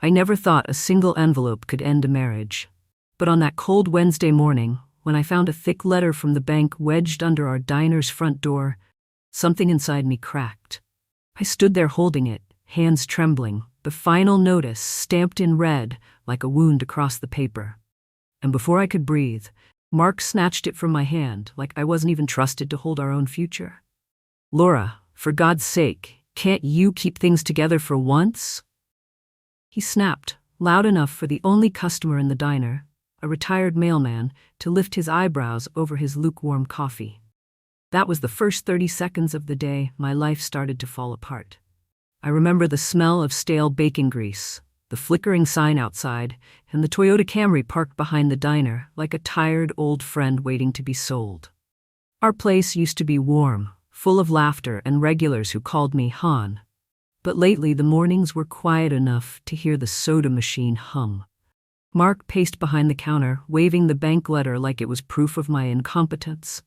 I never thought a single envelope could end a marriage. But on that cold Wednesday morning, when I found a thick letter from the bank wedged under our diner's front door, something inside me cracked. I stood there holding it, hands trembling, the final notice stamped in red like a wound across the paper. And before I could breathe, Mark snatched it from my hand like I wasn't even trusted to hold our own future. "Laura, for God's sake, can't you keep things together for once?" He snapped, loud enough for the only customer in the diner, a retired mailman, to lift his eyebrows over his lukewarm coffee. That was the first 30 seconds of the day my life started to fall apart. I remember the smell of stale bacon grease, the flickering sign outside, and the Toyota Camry parked behind the diner like a tired old friend waiting to be sold. Our place used to be warm, full of laughter and regulars who called me Han. But lately the mornings were quiet enough to hear the soda machine hum. Mark paced behind the counter, waving the bank letter like it was proof of my incompetence.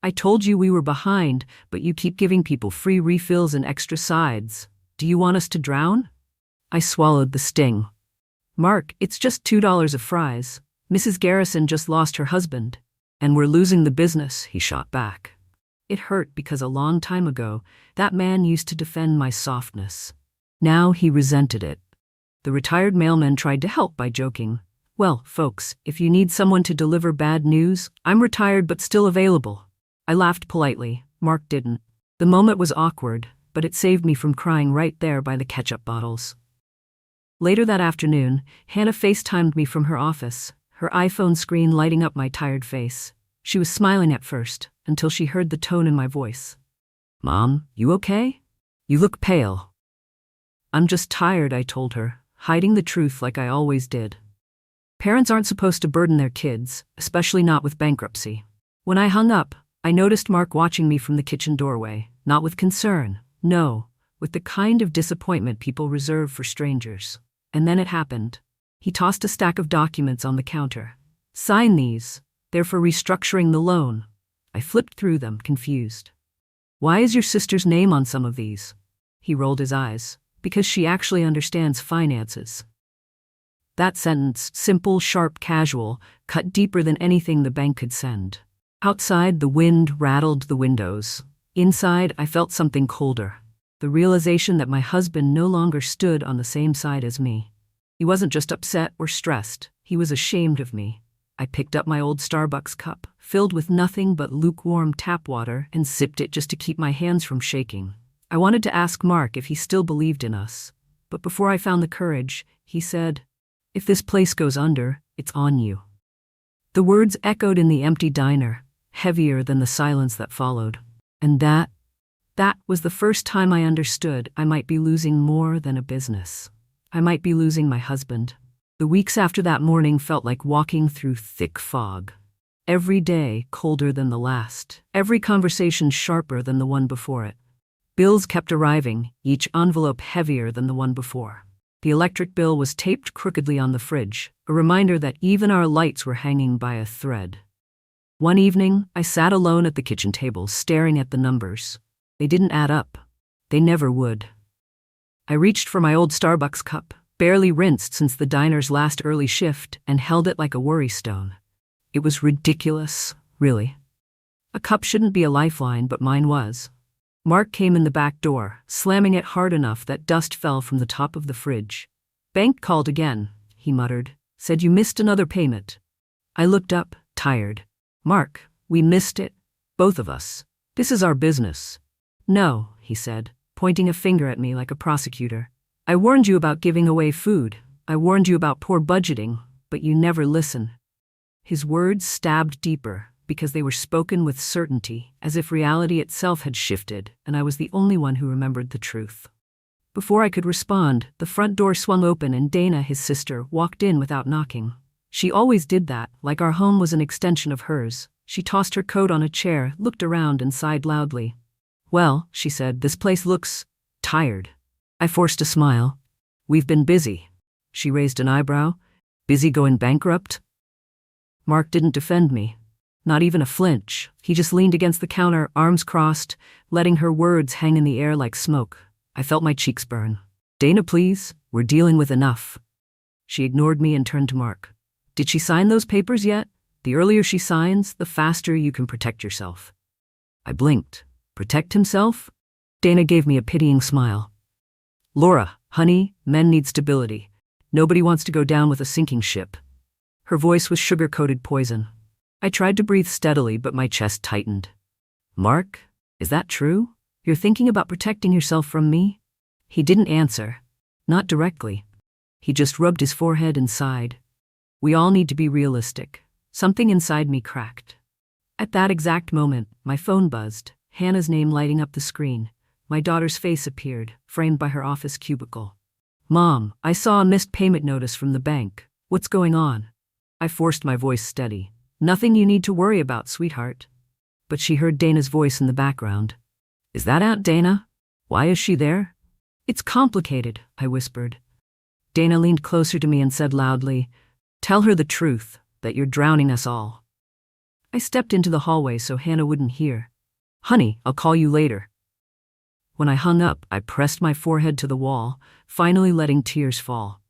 "I told you we were behind, but you keep giving people free refills and extra sides. Do you want us to drown?" I swallowed the sting. "Mark, it's just $2 of fries. Mrs. Garrison just lost her husband. And we're losing the business," he shot back. It hurt because a long time ago, that man used to defend my softness. Now he resented it. The retired mailman tried to help by joking, "Well, folks, if you need someone to deliver bad news, I'm retired but still available." I laughed politely. Mark didn't. The moment was awkward, but it saved me from crying right there by the ketchup bottles. Later that afternoon, Hannah FaceTimed me from her office, her iPhone screen lighting up my tired face. She was smiling at first, until she heard the tone in my voice. "Mom, you okay? You look pale." "I'm just tired," I told her, hiding the truth like I always did. Parents aren't supposed to burden their kids, especially not with bankruptcy. When I hung up, I noticed Mark watching me from the kitchen doorway, not with concern, no, with the kind of disappointment people reserve for strangers. And then it happened. He tossed a stack of documents on the counter. "Sign these. They're for restructuring the loan." I flipped through them, confused. "Why is your sister's name on some of these?" He rolled his eyes. "Because she actually understands finances." That sentence, simple, sharp, casual, cut deeper than anything the bank could send. Outside, the wind rattled the windows. Inside, I felt something colder. The realization that my husband no longer stood on the same side as me. He wasn't just upset or stressed, he was ashamed of me. I picked up my old Starbucks cup, filled with nothing but lukewarm tap water, and sipped it just to keep my hands from shaking. I wanted to ask Mark if he still believed in us, but before I found the courage, he said, "If this place goes under, it's on you." The words echoed in the empty diner, heavier than the silence that followed. And that was the first time I understood I might be losing more than a business. I might be losing my husband. The weeks after that morning felt like walking through thick fog. Every day colder than the last, every conversation sharper than the one before it. Bills kept arriving, each envelope heavier than the one before. The electric bill was taped crookedly on the fridge, a reminder that even our lights were hanging by a thread. One evening, I sat alone at the kitchen table, staring at the numbers. They didn't add up. They never would. I reached for my old Starbucks cup, barely rinsed since the diner's last early shift, and held it like a worry stone. It was ridiculous, really. A cup shouldn't be a lifeline, but mine was. Mark came in the back door, slamming it hard enough that dust fell from the top of the fridge. "Bank called again," he muttered. "Said you missed another payment." I looked up, tired. "Mark, we missed it. Both of us. This is our business." "No," he said, pointing a finger at me like a prosecutor. "I warned you about giving away food. I warned you about poor budgeting, but you never listen." His words stabbed deeper because they were spoken with certainty, as if reality itself had shifted and I was the only one who remembered the truth. Before I could respond, the front door swung open and Dana, his sister, walked in without knocking. She always did that, like our home was an extension of hers. She tossed her coat on a chair, looked around, and sighed loudly. "Well," she said, "this place looks tired." I forced a smile. "We've been busy." She raised an eyebrow. "Busy going bankrupt?" Mark didn't defend me. Not even a flinch. He just leaned against the counter, arms crossed, letting her words hang in the air like smoke. I felt my cheeks burn. "Dana, please. We're dealing with enough. She ignored me and turned to Mark. Did she sign those papers yet? The earlier she signs, the faster you can protect yourself. I blinked. Protect himself? Dana gave me a pitying smile. Laura, honey, men need stability. Nobody wants to go down with a sinking ship. Her voice was sugar-coated poison. I tried to breathe steadily, but my chest tightened. Mark, is that true? You're thinking about protecting yourself from me? He didn't answer. Not directly. He just rubbed his forehead and sighed. We all need to be realistic. Something inside me cracked. At that exact moment, my phone buzzed, Hannah's name lighting up the screen. My daughter's face appeared, framed by her office cubicle. Mom, I saw a missed payment notice from the bank. What's going on? I forced my voice steady. Nothing you need to worry about, sweetheart. But she heard Dana's voice in the background. Is that Aunt Dana? Why is she there? It's complicated, I whispered. Dana leaned closer to me and said loudly, Tell her the truth, that you're drowning us all. I stepped into the hallway so Hannah wouldn't hear. Honey, I'll call you later. When I hung up, I pressed my forehead to the wall, finally letting tears fall.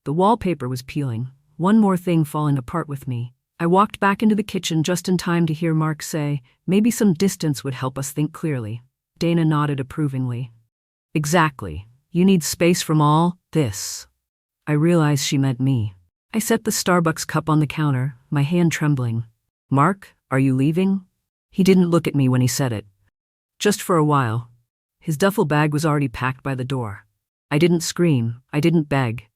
The wallpaper was peeling, one more thing falling apart with me. I walked back into the kitchen just in time to hear Mark say, maybe some distance would help us think clearly. Dana nodded approvingly. Exactly. You need space from all this. I realized she meant me. I set the Starbucks cup on the counter, my hand trembling. Mark, are you leaving? He didn't look at me when he said it. Just for a while. His duffel bag was already packed by the door. I didn't scream, I didn't beg.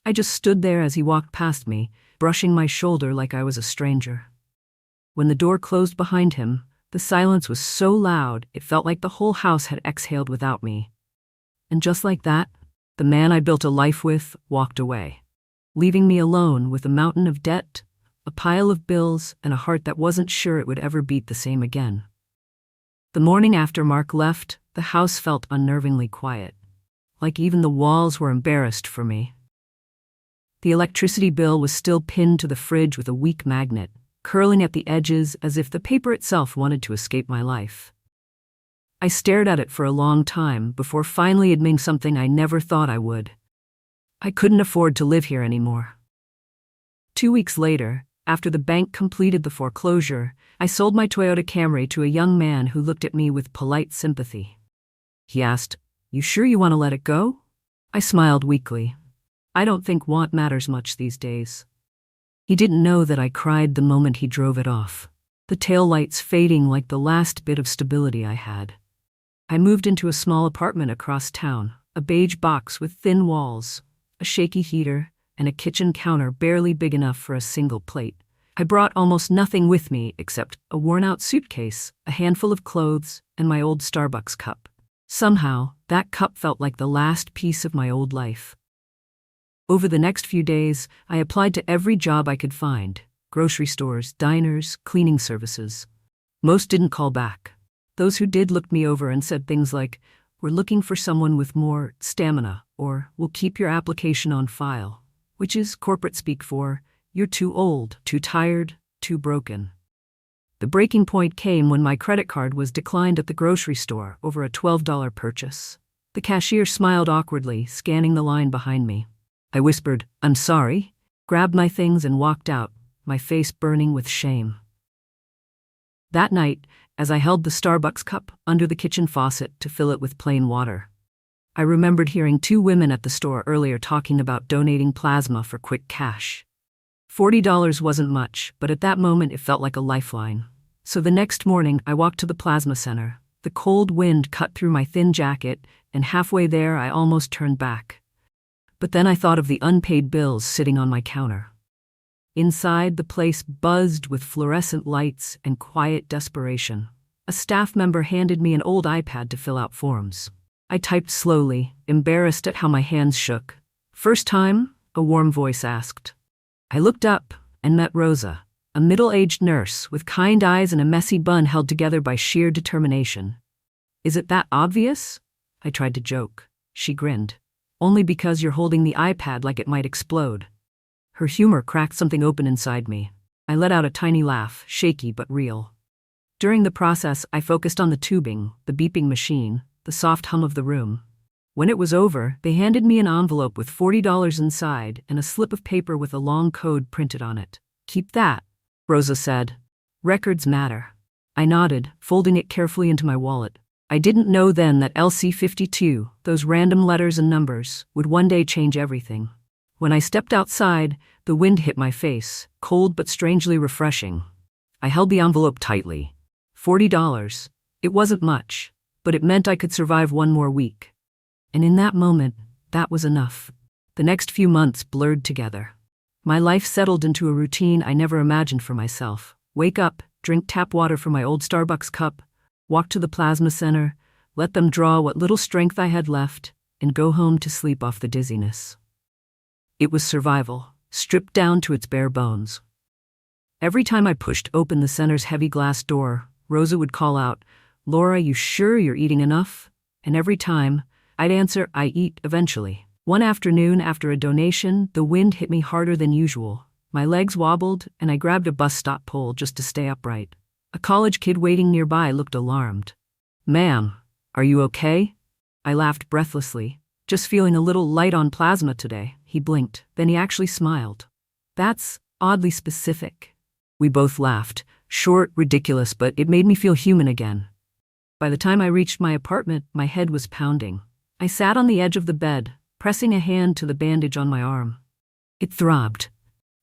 I just stood there as he walked past me, brushing my shoulder like I was a stranger. When the door closed behind him, the silence was so loud it felt like the whole house had exhaled without me. And just like that, the man I built a life with walked away, leaving me alone with a mountain of debt, a pile of bills, and a heart that wasn't sure it would ever beat the same again. The morning after Mark left, the house felt unnervingly quiet, like even the walls were embarrassed for me. The electricity bill was still pinned to the fridge with a weak magnet, curling at the edges as if the paper itself wanted to escape my life. I stared at it for a long time before finally admitting something I never thought I would. I couldn't afford to live here anymore. 2 weeks later, after the bank completed the foreclosure, I sold my Toyota Camry to a young man who looked at me with polite sympathy. He asked, "You sure you want to let it go?" I smiled weakly. I don't think want matters much these days. He didn't know that I cried the moment he drove it off, the taillights fading like the last bit of stability I had. I moved into a small apartment across town, a beige box with thin walls, a shaky heater, and a kitchen counter barely big enough for a single plate. I brought almost nothing with me except a worn-out suitcase, a handful of clothes, and my old Starbucks cup. Somehow, that cup felt like the last piece of my old life. Over the next few days, I applied to every job I could find: grocery stores, diners, cleaning services. Most didn't call back. Those who did looked me over and said things like, "We're looking for someone with more stamina," or "We'll keep your application on file," which is corporate speak for, "You're too old, too tired, too broken." The breaking point came when my credit card was declined at the grocery store over a $12 purchase. The cashier smiled awkwardly, scanning the line behind me. I whispered, "I'm sorry," grabbed my things and walked out, my face burning with shame. That night, as I held the Starbucks cup under the kitchen faucet to fill it with plain water, I remembered hearing 2 women at the store earlier talking about donating plasma for quick cash. $40 wasn't much, but at that moment it felt like a lifeline. So the next morning, I walked to the plasma center. The cold wind cut through my thin jacket, and halfway there I almost turned back. But then I thought of the unpaid bills sitting on my counter. Inside, the place buzzed with fluorescent lights and quiet desperation. A staff member handed me an old iPad to fill out forms. I typed slowly, embarrassed at how my hands shook. "First time?" a warm voice asked. I looked up and met Rosa, a middle-aged nurse with kind eyes and a messy bun held together by sheer determination. "Is it that obvious?" I tried to joke. She grinned. "Only because you're holding the iPad like it might explode." Her humor cracked something open inside me. I let out a tiny laugh, shaky but real. During the process, I focused on the tubing, the beeping machine, the soft hum of the room. When it was over, they handed me an envelope with $40 inside and a slip of paper with a long code printed on it. "Keep that," Rosa said. "Records matter." I nodded, folding it carefully into my wallet. I didn't know then that LC52, those random letters and numbers, would one day change everything. When I stepped outside, the wind hit my face, cold but strangely refreshing. I held the envelope tightly. $40. It wasn't much, but it meant I could survive one more week. And in that moment, that was enough. The next few months blurred together. My life settled into a routine I never imagined for myself. Wake up, drink tap water from my old Starbucks cup, walk to the plasma center, let them draw what little strength I had left, and go home to sleep off the dizziness. It was survival, stripped down to its bare bones. Every time I pushed open the center's heavy glass door, Rosa would call out, "Laura, you sure you're eating enough?" And every time, I'd answer, "I eat eventually." One afternoon after a donation, the wind hit me harder than usual. My legs wobbled, and I grabbed a bus stop pole just to stay upright. A college kid waiting nearby looked alarmed. "Ma'am, are you okay?" I laughed breathlessly. "Just feeling a little light on plasma today." He blinked, then he actually smiled. "That's oddly specific." We both laughed. Short, ridiculous, but it made me feel human again. By the time I reached my apartment, my head was pounding. I sat on the edge of the bed, pressing a hand to the bandage on my arm. It throbbed.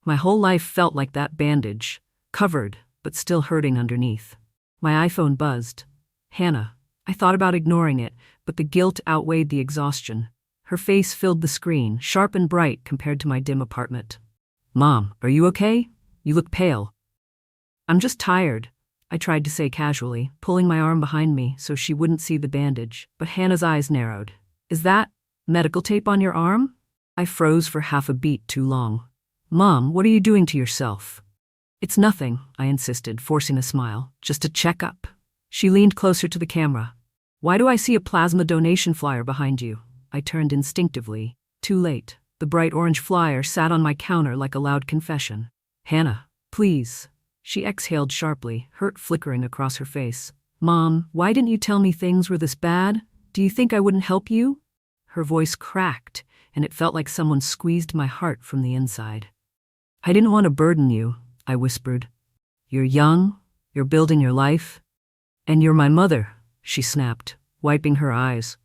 My whole life felt like that bandage, covered, but still hurting underneath. My iPhone buzzed. Hannah. I thought about ignoring it, but the guilt outweighed the exhaustion. Her face filled the screen, sharp and bright compared to my dim apartment. "Mom, are you okay? You look pale." "I'm just tired," I tried to say casually, pulling my arm behind me so she wouldn't see the bandage, but Hannah's eyes narrowed. "Is that medical tape on your arm?" I froze for half a beat too long. "Mom, what are you doing to yourself?" "It's nothing," I insisted, forcing a smile. "Just a checkup." She leaned closer to the camera. "Why do I see a plasma donation flyer behind you?" I turned instinctively. Too late. The bright orange flyer sat on my counter like a loud confession. "Hannah, please." She exhaled sharply, hurt flickering across her face. "Mom, why didn't you tell me things were this bad? Do you think I wouldn't help you?" Her voice cracked, and it felt like someone squeezed my heart from the inside. "I didn't want to burden you," I whispered. "You're young, you're building your life, and you're my mother," she snapped, wiping her eyes.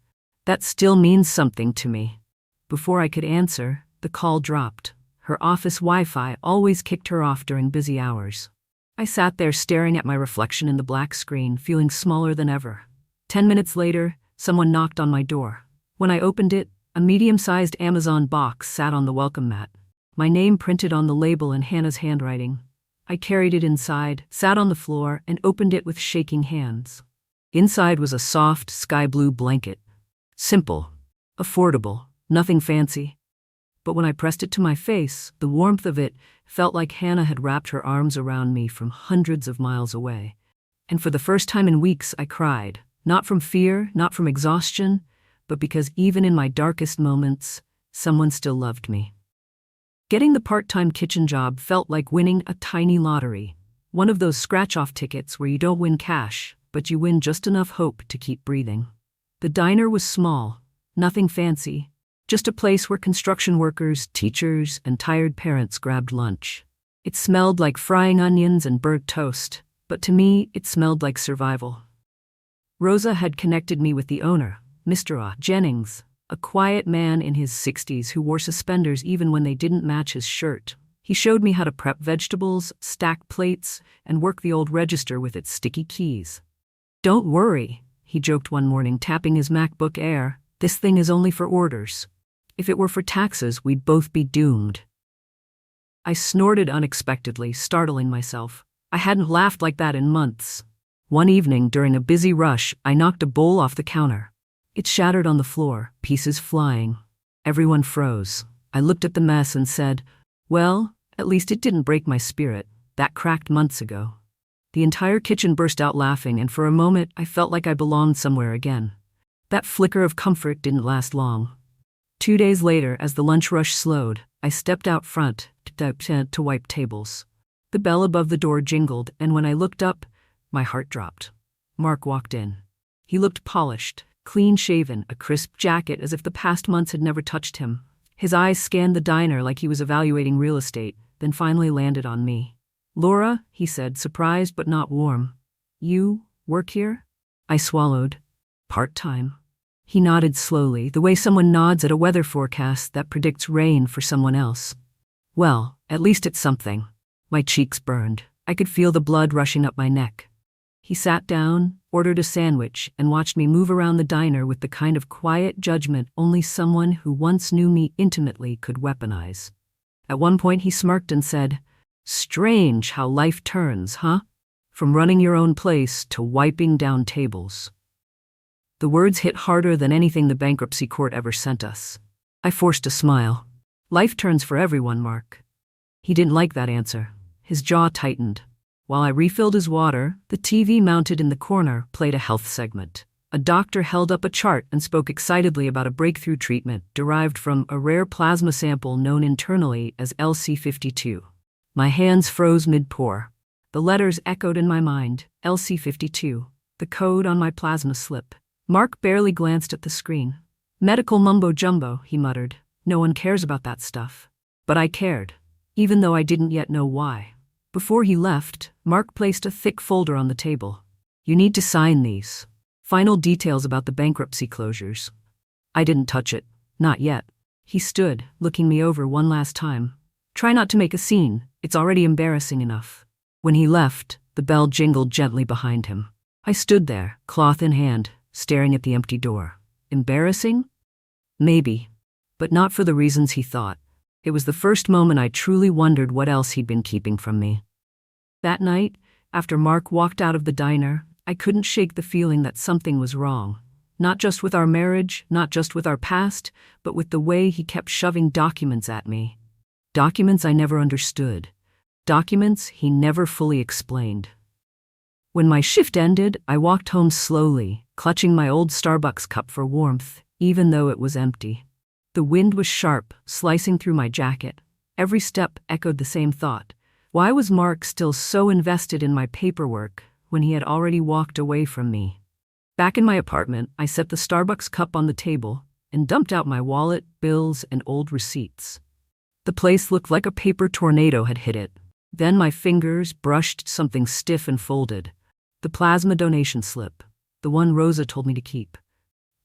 "That still means something to me." Before I could answer, the call dropped. Her office Wi-Fi always kicked her off during busy hours. I sat there staring at my reflection in the black screen, feeling smaller than ever. 10 minutes later, someone knocked on my door. When I opened it, a medium-sized Amazon box sat on the welcome mat. My name printed on the label in Hannah's handwriting. I carried it inside, sat on the floor, and opened it with shaking hands. Inside was a soft, sky-blue blanket. Simple, affordable, nothing fancy. But when I pressed it to my face, the warmth of it felt like Hannah had wrapped her arms around me from hundreds of miles away. And for the first time in weeks, I cried. Not from fear, not from exhaustion, but because even in my darkest moments, someone still loved me. Getting the part-time kitchen job felt like winning a tiny lottery. One of those scratch-off tickets where you don't win cash, but you win just enough hope to keep breathing. The diner was small, nothing fancy, just a place where construction workers, teachers, and tired parents grabbed lunch. It smelled like frying onions and burnt toast, but to me, it smelled like survival. Rosa had connected me with the owner, Mr. Jennings, a quiet man in his 60s who wore suspenders even when they didn't match his shirt. He showed me how to prep vegetables, stack plates, and work the old register with its sticky keys. "Don't worry," he joked one morning, tapping his MacBook Air. "This thing is only for orders. If it were for taxes, we'd both be doomed." I snorted unexpectedly, startling myself. I hadn't laughed like that in months. One evening, during a busy rush, I knocked a bowl off the counter. It shattered on the floor, pieces flying. Everyone froze. I looked at the mess and said, "Well, at least it didn't break my spirit. That cracked months ago." The entire kitchen burst out laughing, and for a moment I felt like I belonged somewhere again. That flicker of comfort didn't last long. 2 days later, as the lunch rush slowed, I stepped out front to wipe tables. The bell above the door jingled, and when I looked up, my heart dropped. Mark walked in. He looked polished, clean-shaven, a crisp jacket as if the past months had never touched him. His eyes scanned the diner like he was evaluating real estate, then finally landed on me. "Laura," he said, surprised but not warm. "You work here?" I swallowed. "Part-time." He nodded slowly, the way someone nods at a weather forecast that predicts rain for someone else. "Well, at least it's something." My cheeks burned. I could feel the blood rushing up my neck. He sat down, ordered a sandwich, and watched me move around the diner with the kind of quiet judgment only someone who once knew me intimately could weaponize. At one point he smirked and said, "Strange how life turns, huh? From running your own place to wiping down tables." The words hit harder than anything the bankruptcy court ever sent us. I forced a smile. "Life turns for everyone, Mark." He didn't like that answer. His jaw tightened. While I refilled his water, the TV mounted in the corner played a health segment. A doctor held up a chart and spoke excitedly about a breakthrough treatment derived from a rare plasma sample known internally as LC52. My hands froze mid-pour. The letters echoed in my mind, LC52, the code on my plasma slip. Mark barely glanced at the screen. "Medical mumbo-jumbo," he muttered. "No one cares about that stuff." But I cared, even though I didn't yet know why. Before he left, Mark placed a thick folder on the table. "You need to sign these. Final details about the bankruptcy closures." I didn't touch it. Not yet. He stood, looking me over one last time. "Try not to make a scene. It's already embarrassing enough." When he left, the bell jingled gently behind him. I stood there, cloth in hand, staring at the empty door. Embarrassing? Maybe. But not for the reasons he thought. It was the first moment I truly wondered what else he'd been keeping from me. That night, after Mark walked out of the diner, I couldn't shake the feeling that something was wrong. Not just with our marriage, not just with our past, but with the way he kept shoving documents at me. Documents I never understood. Documents he never fully explained. When my shift ended, I walked home slowly, clutching my old Starbucks cup for warmth, even though it was empty. The wind was sharp, slicing through my jacket. Every step echoed the same thought. Why was Mark still so invested in my paperwork when he had already walked away from me? Back in my apartment, I set the Starbucks cup on the table and dumped out my wallet, bills, and old receipts. The place looked like a paper tornado had hit it. Then my fingers brushed something stiff and folded. The plasma donation slip, the one Rosa told me to keep.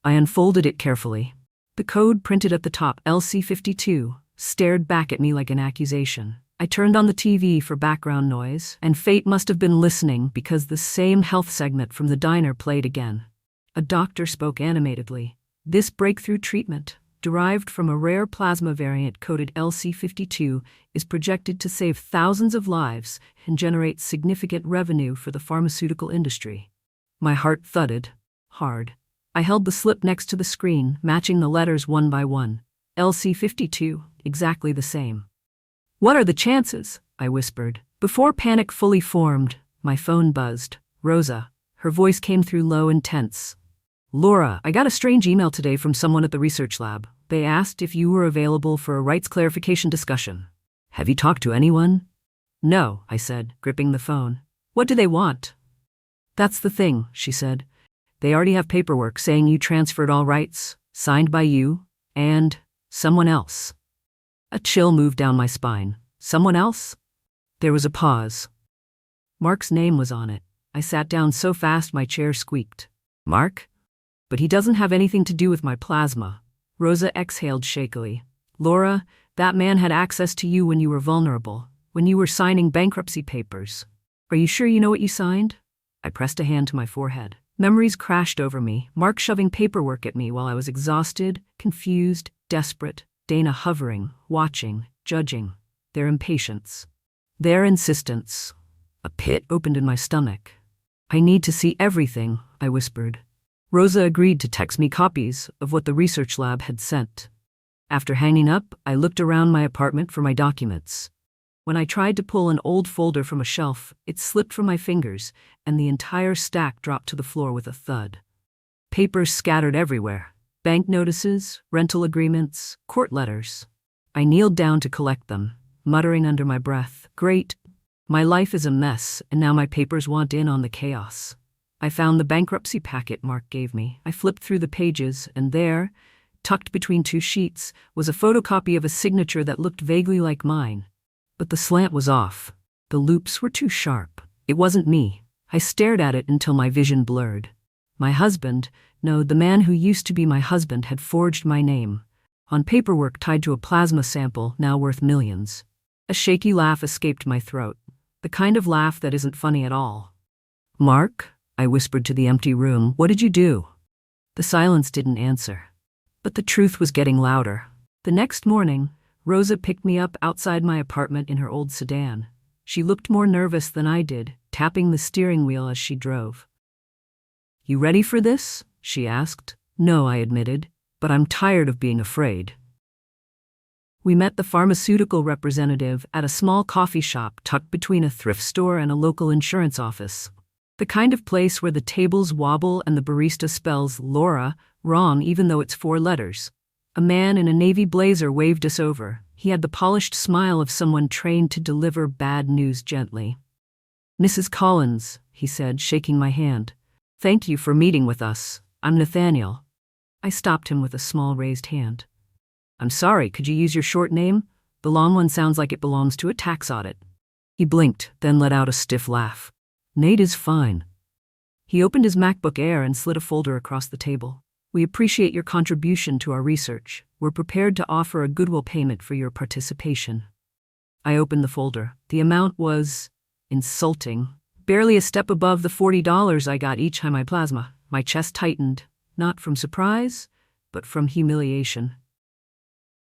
I unfolded it carefully. The code printed at the top, LC52, stared back at me like an accusation. I turned on the TV for background noise, and fate must have been listening because the same health segment from the diner played again. A doctor spoke animatedly. "This breakthrough treatment, derived from a rare plasma variant coded LC52, is projected to save thousands of lives and generate significant revenue for the pharmaceutical industry." My heart thudded hard. I held the slip next to the screen, matching the letters one by one. LC52, exactly the same. "What are the chances?" I whispered. Before panic fully formed, my phone buzzed. Rosa. Her voice came through low and tense. "Laura, I got a strange email today from someone at the research lab. They asked if you were available for a rights clarification discussion. Have you talked to anyone?" "No," I said, gripping the phone. "What do they want?" "That's the thing," she said. "They already have paperwork saying you transferred all rights, signed by you, and someone else." A chill moved down my spine. Someone else? There was a pause. Mark's name was on it. I sat down so fast my chair squeaked. "Mark? But he doesn't have anything to do with my plasma." Rosa exhaled shakily. "Laura, that man had access to you when you were vulnerable, when you were signing bankruptcy papers. Are you sure you know what you signed?" I pressed a hand to my forehead. Memories crashed over me, Mark shoving paperwork at me while I was exhausted, confused, desperate, Dana hovering, watching, judging. Their impatience. Their insistence. A pit opened in my stomach. "I need to see everything," I whispered. Rosa agreed to text me copies of what the research lab had sent. After hanging up, I looked around my apartment for my documents. When I tried to pull an old folder from a shelf, it slipped from my fingers, and the entire stack dropped to the floor with a thud. Papers scattered everywhere. Bank notices, rental agreements, court letters. I kneeled down to collect them, muttering under my breath, "Great. My life is a mess, and now my papers want in on the chaos." I found the bankruptcy packet Mark gave me. I flipped through the pages, and there, tucked between two sheets, was a photocopy of a signature that looked vaguely like mine. But the slant was off. The loops were too sharp. It wasn't me. I stared at it until my vision blurred. My husband, no, the man who used to be my husband, had forged my name on paperwork tied to a plasma sample now worth millions. A shaky laugh escaped my throat, the kind of laugh that isn't funny at all. "Mark," I whispered to the empty room, "what did you do?" The silence didn't answer. But the truth was getting louder. The next morning, Rosa picked me up outside my apartment in her old sedan. She looked more nervous than I did, tapping the steering wheel as she drove. "You ready for this?" she asked. "No," I admitted, "but I'm tired of being afraid." We met the pharmaceutical representative at a small coffee shop tucked between a thrift store and a local insurance office. The kind of place where the tables wobble and the barista spells Laura wrong even though it's 4 letters. A man in a navy blazer waved us over. He had the polished smile of someone trained to deliver bad news gently. "Mrs. Collins," he said, shaking my hand. "Thank you for meeting with us. I'm Nathaniel." I stopped him with a small raised hand. "I'm sorry, could you use your short name? The long one sounds like it belongs to a tax audit." He blinked, then let out a stiff laugh. "Nate is fine." He opened his MacBook Air and slid a folder across the table. "We appreciate your contribution to our research. We're prepared to offer a goodwill payment for your participation." I opened the folder. The amount was insulting. Barely a step above the $40 I got each time I plasma. My chest tightened, not from surprise, but from humiliation.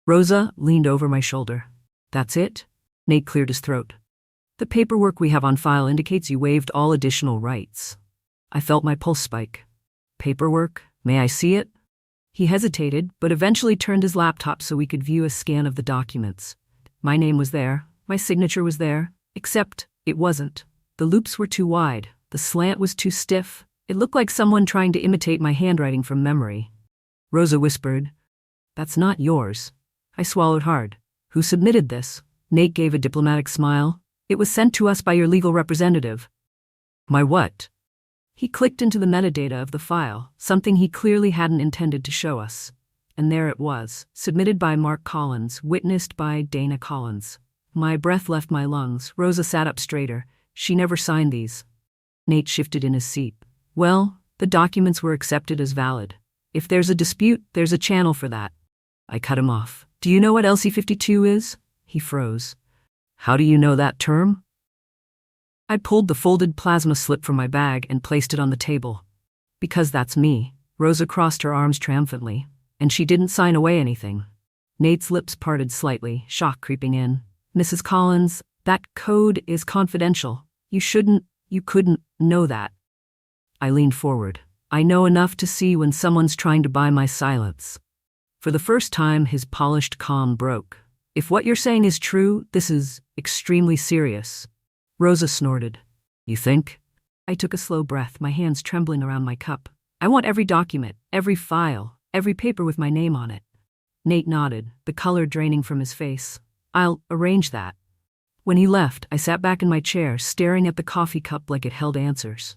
Rosa leaned over my shoulder. "That's it?" Nate cleared his throat. "The paperwork we have on file indicates you waived all additional rights." I felt my pulse spike. "Paperwork? May I see it?" He hesitated, but eventually turned his laptop so we could view a scan of the documents. My name was there, my signature was there, except it wasn't. The loops were too wide, the slant was too stiff. It looked like someone trying to imitate my handwriting from memory. Rosa whispered, "That's not yours." I swallowed hard. "Who submitted this?" Nate gave a diplomatic smile. "It was sent to us by your legal representative." "My what?" He clicked into the metadata of the file, something he clearly hadn't intended to show us. And there it was, submitted by Mark Collins, witnessed by Dana Collins. My breath left my lungs. Rosa sat up straighter. "She never signed these." Nate shifted in his seat. "Well, the documents were accepted as valid. If there's a dispute, there's a channel for that." I cut him off. "Do you know what LC52 is?" He froze. "How do you know that term?" I pulled the folded plasma slip from my bag and placed it on the table. "Because that's me." Rosa crossed her arms triumphantly. "And she didn't sign away anything." Nate's lips parted slightly, shock creeping in. "Mrs. Collins, that code is confidential. You couldn't know that." I leaned forward. I know enough to see when someone's trying to buy my silence. For the first time, his polished calm broke. "If what you're saying is true, this is extremely serious." Rosa snorted. "You think?" I took a slow breath, my hands trembling around my cup. "I want every document, every file, every paper with my name on it." Nate nodded, the color draining from his face. "I'll arrange that." When he left, I sat back in my chair, staring at the coffee cup like it held answers.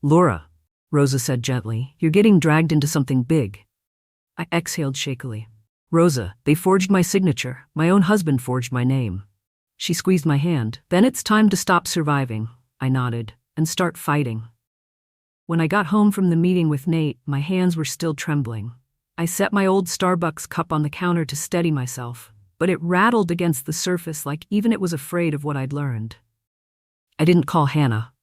"Laura," Rosa said gently, "you're getting dragged into something big." I exhaled shakily. "Rosa, they forged my signature. My own husband forged my name." She squeezed my hand. "Then it's time to stop surviving," I nodded, "and start fighting." When I got home from the meeting with Nate, my hands were still trembling. I set my old Starbucks cup on the counter to steady myself, but it rattled against the surface like even it was afraid of what I'd learned. I didn't call Hannah.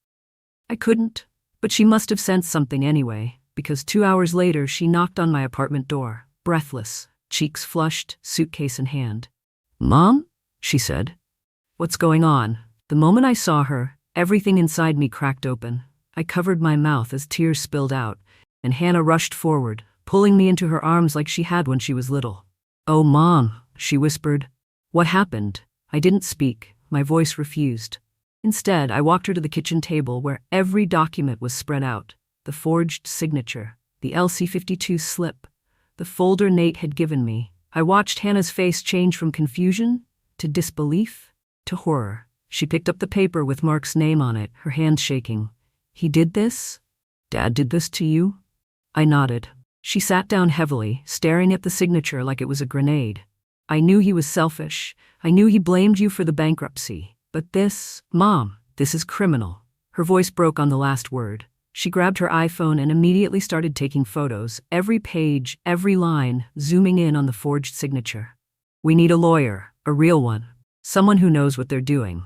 I couldn't, but she must have sensed something anyway, because 2 hours later she knocked on my apartment door, breathless, cheeks flushed, suitcase in hand. "Mom?" she said. "What's going on?" The moment I saw her, everything inside me cracked open. I covered my mouth as tears spilled out, and Hannah rushed forward, pulling me into her arms like she had when she was little. "Oh, Mom," she whispered. "What happened?" I didn't speak. My voice refused. Instead, I walked her to the kitchen table where every document was spread out. The forged signature, the LC52 slip, the folder Nate had given me. I watched Hannah's face change from confusion to disbelief to horror. She picked up the paper with Mark's name on it, her hands shaking. "He did this?" Dad did this to you? I nodded. She sat down heavily, staring at the signature like it was a grenade. I knew he was selfish. I knew he blamed you for the bankruptcy. But this, Mom, this is criminal. Her voice broke on the last word. She grabbed her iPhone and immediately started taking photos, every page, every line, zooming in on the forged signature. We need a lawyer, a real one, someone who knows what they're doing.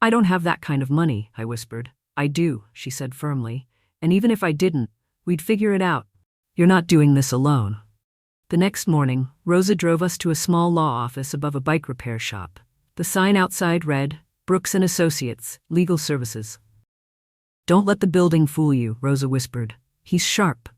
I don't have that kind of money, I whispered. I do, she said firmly. And even if I didn't, we'd figure it out. You're not doing this alone. The next morning, Rosa drove us to a small law office above a bike repair shop. The sign outside read, Brooks & Associates, Legal Services. Don't let the building fool you, Rosa whispered. He's sharp.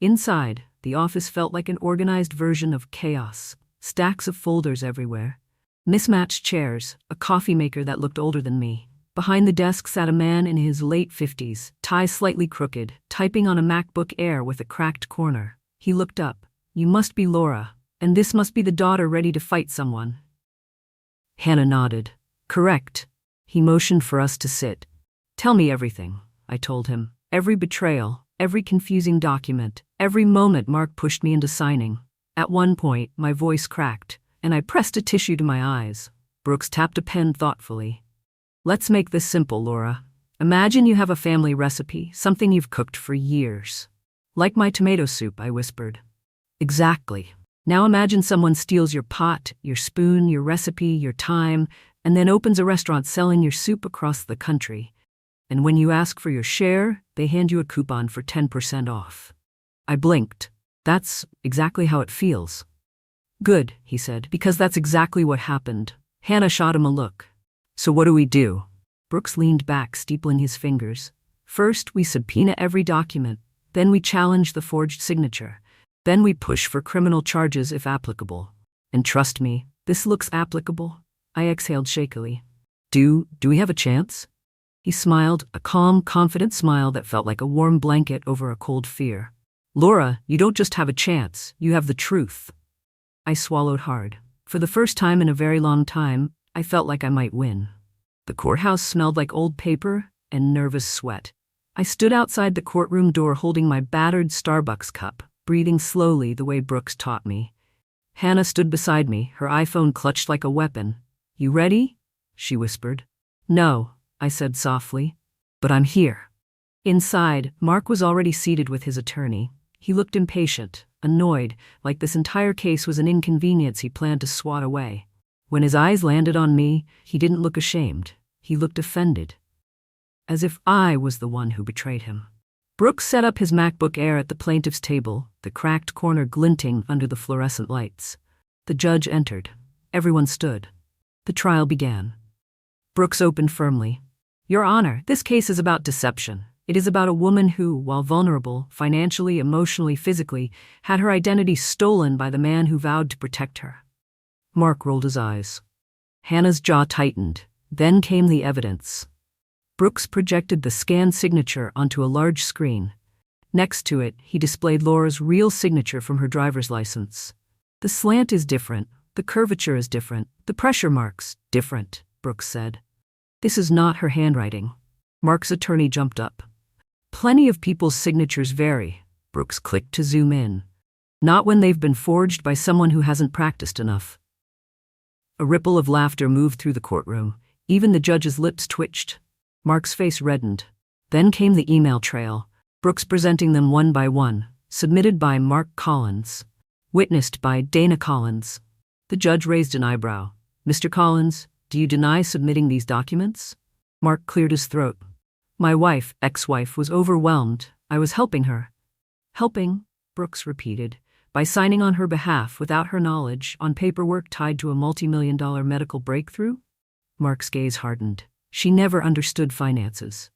Inside, the office felt like an organized version of chaos. Stacks of folders everywhere. Mismatched chairs, a coffee maker that looked older than me. Behind the desk sat a man in his late 50s, tie slightly crooked, typing on a MacBook Air with a cracked corner. He looked up. You must be Laura, and this must be the daughter ready to fight someone. Hannah nodded. Correct. He motioned for us to sit. Tell me everything, I told him. Every betrayal, every confusing document, every moment Mark pushed me into signing. At one point, my voice cracked, and I pressed a tissue to my eyes. Brooks tapped a pen thoughtfully. Let's make this simple, Laura. Imagine you have a family recipe, something you've cooked for years. Like my tomato soup, I whispered. Exactly. Now imagine someone steals your pot, your spoon, your recipe, your time, and then opens a restaurant selling your soup across the country. And when you ask for your share, they hand you a coupon for 10% off. I blinked. That's exactly how it feels. Good, he said, because that's exactly what happened. Hannah shot him a look. So what do we do? Brooks leaned back, steepling his fingers. First, we subpoena every document. Then we challenge the forged signature. Then we push for criminal charges if applicable. And trust me, this looks applicable. I exhaled shakily. Do we have a chance? He smiled, a calm, confident smile that felt like a warm blanket over a cold fear. Laura, you don't just have a chance, you have the truth. I swallowed hard. For the first time in a very long time, I felt like I might win. The courthouse smelled like old paper and nervous sweat. I stood outside the courtroom door holding my battered Starbucks cup, breathing slowly the way Brooks taught me. Hannah stood beside me, her iPhone clutched like a weapon. You ready? She whispered. No, I said softly. But I'm here. Inside, Mark was already seated with his attorney. He looked impatient, annoyed, like this entire case was an inconvenience he planned to swat away. When his eyes landed on me, he didn't look ashamed. He looked offended. As if I was the one who betrayed him. Brooks set up his MacBook Air at the plaintiff's table, the cracked corner glinting under the fluorescent lights. The judge entered. Everyone stood. The trial began. Brooks opened firmly. Your Honor, this case is about deception. It is about a woman who, while vulnerable, financially, emotionally, physically, had her identity stolen by the man who vowed to protect her. Mark rolled his eyes. Hannah's jaw tightened. Then came the evidence. Brooks projected the scanned signature onto a large screen. Next to it, he displayed Laura's real signature from her driver's license. The slant is different, the curvature is different, the pressure marks, different, Brooks said. This is not her handwriting. Mark's attorney jumped up. Plenty of people's signatures vary. Brooks clicked to zoom in. Not when they've been forged by someone who hasn't practiced enough. A ripple of laughter moved through the courtroom. Even the judge's lips twitched. Mark's face reddened. Then came the email trail, Brooks presenting them one by one, submitted by Mark Collins, witnessed by Dana Collins. The judge raised an eyebrow. Mr. Collins, do you deny submitting these documents? Mark cleared his throat. My wife, ex-wife, was overwhelmed. I was helping her. Helping, Brooks repeated, by signing on her behalf without her knowledge on paperwork tied to a multi-million-dollar medical breakthrough? Mark's gaze hardened. She never understood finances.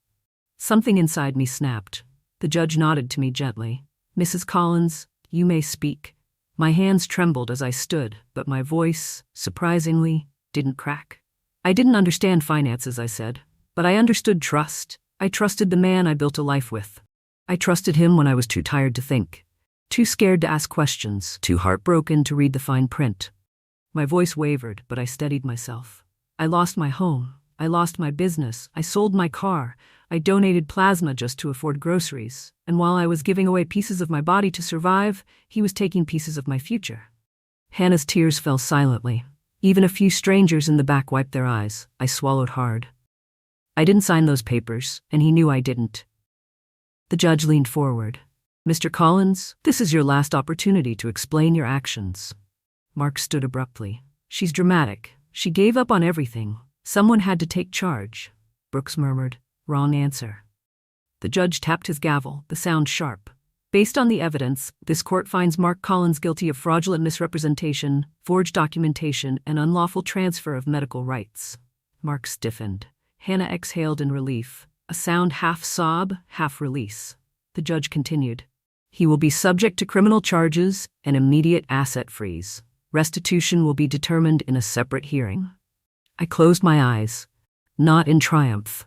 Something inside me snapped. The judge nodded to me gently. Mrs. Collins, you may speak. My hands trembled as I stood, but my voice, surprisingly, didn't crack. I didn't understand finances, I said, but I understood trust. I trusted the man I built a life with. I trusted him when I was too tired to think, too scared to ask questions, too heartbroken to read the fine print. My voice wavered, but I steadied myself. I lost my home, I lost my business. I sold my car. I donated plasma just to afford groceries. And while I was giving away pieces of my body to survive, he was taking pieces of my future. Hannah's tears fell silently. Even a few strangers in the back wiped their eyes. I swallowed hard. I didn't sign those papers, and he knew I didn't. The judge leaned forward. Mr. Collins, this is your last opportunity to explain your actions. Mark stood abruptly. She's dramatic. She gave up on everything. Someone had to take charge. Brooks murmured, wrong answer. The judge tapped his gavel, the sound sharp. Based on the evidence, this court finds Mark Collins guilty of fraudulent misrepresentation, forged documentation, and unlawful transfer of medical rights. Mark stiffened. Hannah exhaled in relief, a sound half sob, half release. The judge continued. He will be subject to criminal charges and immediate asset freeze. Restitution will be determined in a separate hearing. I closed my eyes, not in triumph,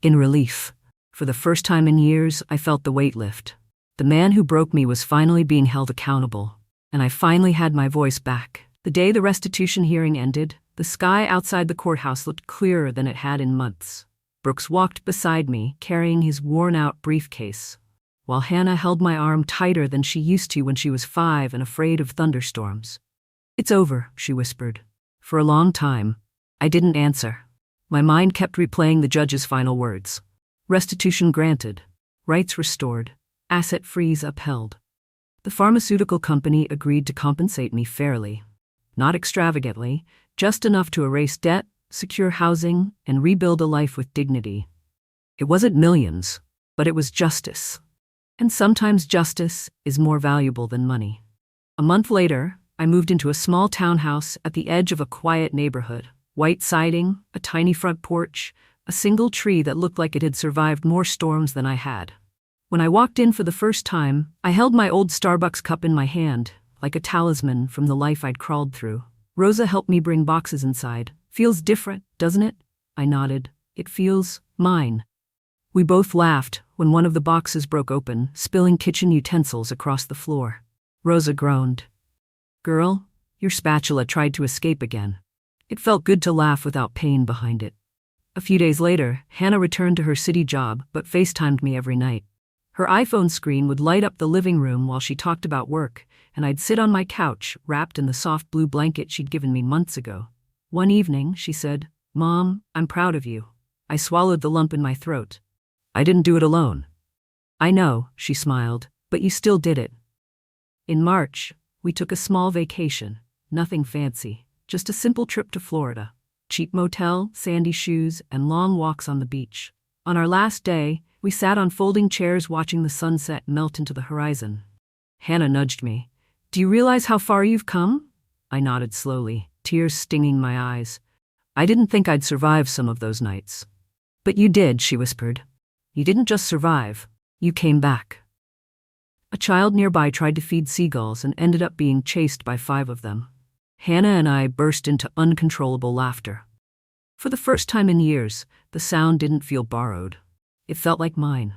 in relief. For the first time in years, I felt the weight lift. The man who broke me was finally being held accountable, and I finally had my voice back. The day the restitution hearing ended, the sky outside the courthouse looked clearer than it had in months. Brooks walked beside me, carrying his worn-out briefcase, while Hannah held my arm tighter than she used to when she was 5 and afraid of thunderstorms. It's over, she whispered. For a long time, I didn't answer. My mind kept replaying the judge's final words. Restitution granted, rights restored, asset freeze upheld. The pharmaceutical company agreed to compensate me fairly. Not extravagantly, just enough to erase debt, secure housing, and rebuild a life with dignity. It wasn't millions, but it was justice. And sometimes justice is more valuable than money. A month later, I moved into a small townhouse at the edge of a quiet neighborhood. White siding, a tiny front porch, a single tree that looked like it had survived more storms than I had. When I walked in for the first time, I held my old Starbucks cup in my hand, like a talisman from the life I'd crawled through. Rosa helped me bring boxes inside. Feels different, doesn't it? I nodded. It feels mine. We both laughed when one of the boxes broke open, spilling kitchen utensils across the floor. Rosa groaned. Girl, your spatula tried to escape again. It felt good to laugh without pain behind it. A few days later, Hannah returned to her city job, but FaceTimed me every night. Her iPhone screen would light up the living room while she talked about work, and I'd sit on my couch, wrapped in the soft blue blanket she'd given me months ago. One evening, she said, Mom, I'm proud of you. I swallowed the lump in my throat. I didn't do it alone. I know, she smiled, but you still did it. In March, we took a small vacation, nothing fancy, just a simple trip to Florida. Cheap motel, sandy shoes, and long walks on the beach. On our last day, we sat on folding chairs watching the sunset melt into the horizon. Hannah nudged me. Do you realize how far you've come? I nodded slowly, tears stinging my eyes. I didn't think I'd survive some of those nights. But you did, she whispered. You didn't just survive, you came back. A child nearby tried to feed seagulls and ended up being chased by 5 of them. Hannah and I burst into uncontrollable laughter. For the first time in years, the sound didn't feel borrowed. It felt like mine.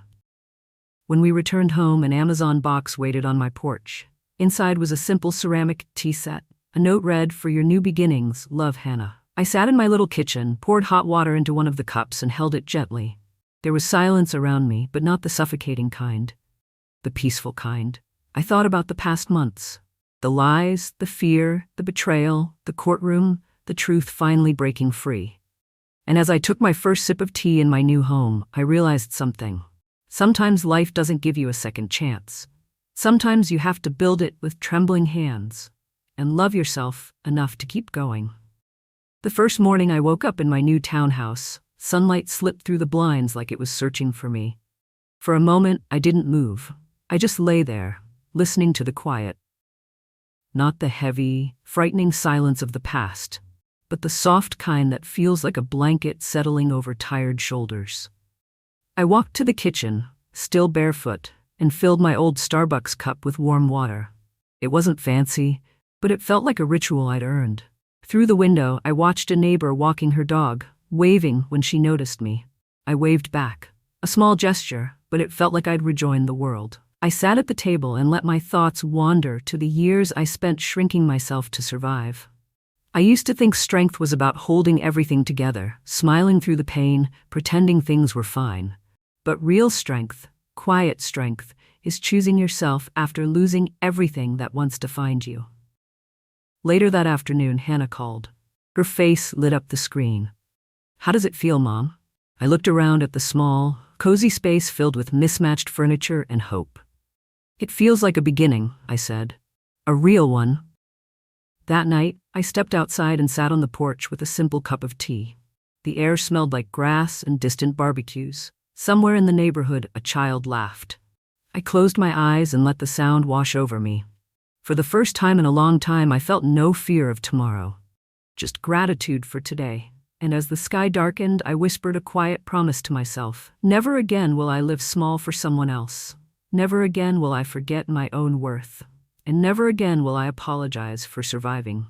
When we returned home, an Amazon box waited on my porch. Inside was a simple ceramic tea set. A note read, For your new beginnings, love, Hannah. I sat in my little kitchen, poured hot water into one of the cups and held it gently. There was silence around me, but not the suffocating kind. The peaceful kind. I thought about the past months. The lies, the fear, the betrayal, the courtroom, the truth finally breaking free. And as I took my first sip of tea in my new home, I realized something. Sometimes life doesn't give you a second chance. Sometimes you have to build it with trembling hands and love yourself enough to keep going. The first morning I woke up in my new townhouse, sunlight slipped through the blinds like it was searching for me. For a moment, I didn't move. I just lay there, listening to the quiet. Not the heavy, frightening silence of the past, but the soft kind that feels like a blanket settling over tired shoulders. I walked to the kitchen, still barefoot, and filled my old Starbucks cup with warm water. It wasn't fancy, but it felt like a ritual I'd earned. Through the window, I watched a neighbor walking her dog, waving when she noticed me. I waved back. A small gesture, but it felt like I'd rejoined the world. I sat at the table and let my thoughts wander to the years I spent shrinking myself to survive. I used to think strength was about holding everything together, smiling through the pain, pretending things were fine. But real strength, quiet strength, is choosing yourself after losing everything that once defined you. Later that afternoon, Hannah called. Her face lit up the screen. "How does it feel, Mom?" I looked around at the small, cozy space filled with mismatched furniture and hope. "It feels like a beginning," I said. "A real one." That night, I stepped outside and sat on the porch with a simple cup of tea. The air smelled like grass and distant barbecues. Somewhere in the neighborhood, a child laughed. I closed my eyes and let the sound wash over me. For the first time in a long time, I felt no fear of tomorrow, just gratitude for today. And as the sky darkened, I whispered a quiet promise to myself. Never again will I live small for someone else. Never again will I forget my own worth. And never again will I apologize for surviving.